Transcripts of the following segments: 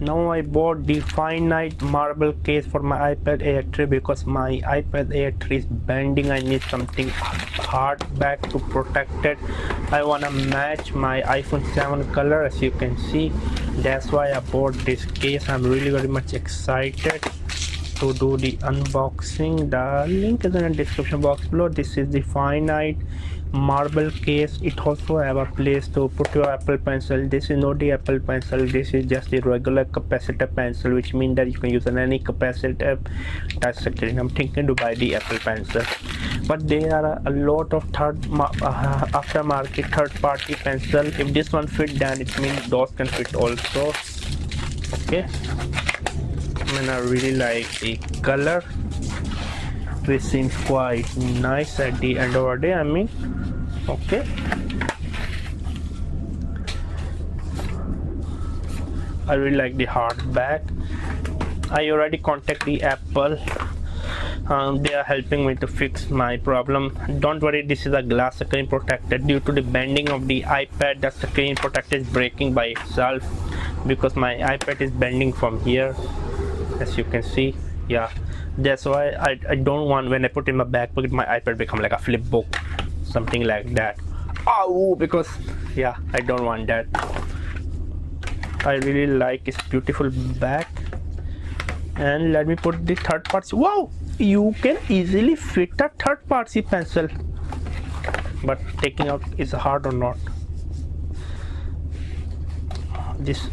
Now I bought the Finite Marble Case for my iPad Air 3 because my iPad Air 3 is bending. I need something hard back to protect it. I wanna match my iPhone 7 color, as you can see. That's why I bought this case. I'm really very much excited to do the unboxing. The link is in the description box below. This is the Finite Marble Case. It also have a place to put your Apple Pencil. This is not the Apple Pencil, this is just the regular capacitor pencil, which means that you can use any capacitor touch screen. I'm thinking to buy the Apple Pencil, but there are a lot of aftermarket third-party pencil. If this one fit, then it means those can fit also. Okay, I mean, I really like the color, which seems quite nice at the end of the day. I mean, okay, I really like the hardback. I already contacted the Apple. They are helping me to fix my problem. Don't worry, this is a glass screen protector. Due to the bending of the iPad, the screen protector is breaking by itself because my iPad is bending from here, as you can see. Yeah, that's why I don't want, when I put in my back pocket, my iPad become like a flip book, something like that. Oh, because yeah, I don't want that. I really like its beautiful back. And let me put the third party. Wow, you can easily fit a third party pencil, but taking out is hard or not. This,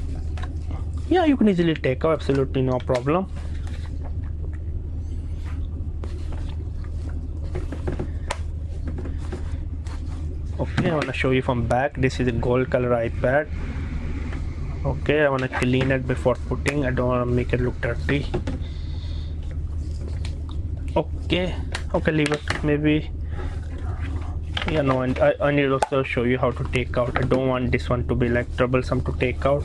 yeah, you can easily take out, absolutely no problem. Okay, I want to show you from back. This is a gold color iPad. Okay, I want to clean it before putting. I don't want to make it look dirty. Okay, leave it. Maybe, yeah, no, and I need to also show you how to take out. I don't want this one to be like troublesome to take out.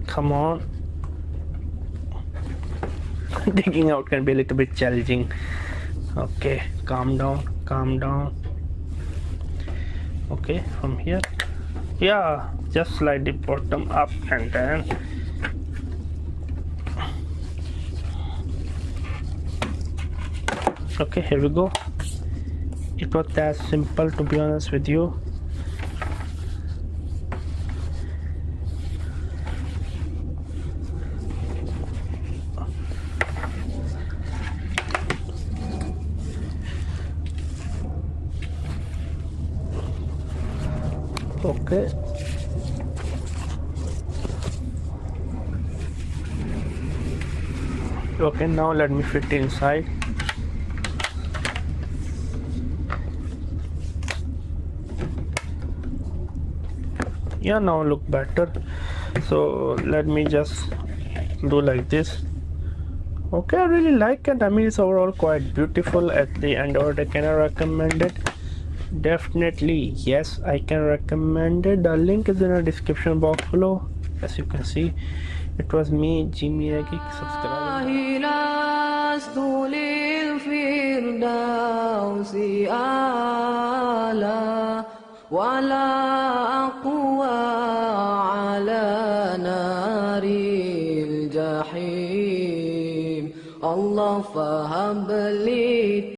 Come on. Taking out can be a little bit challenging. Okay, calm down. Okay, from here, yeah, just slide the bottom up and then okay, here we go. It was that simple, to be honest with you. Okay, now let me fit inside. Yeah, now look better. So let me just do like this. Okay, I really like it. I mean, it's overall quite beautiful. At the end of the day, can I recommend it? Definitely yes, I can recommend it. The link is in the description box below. As you can see, it was me, Jimmy Geek. Subscribe.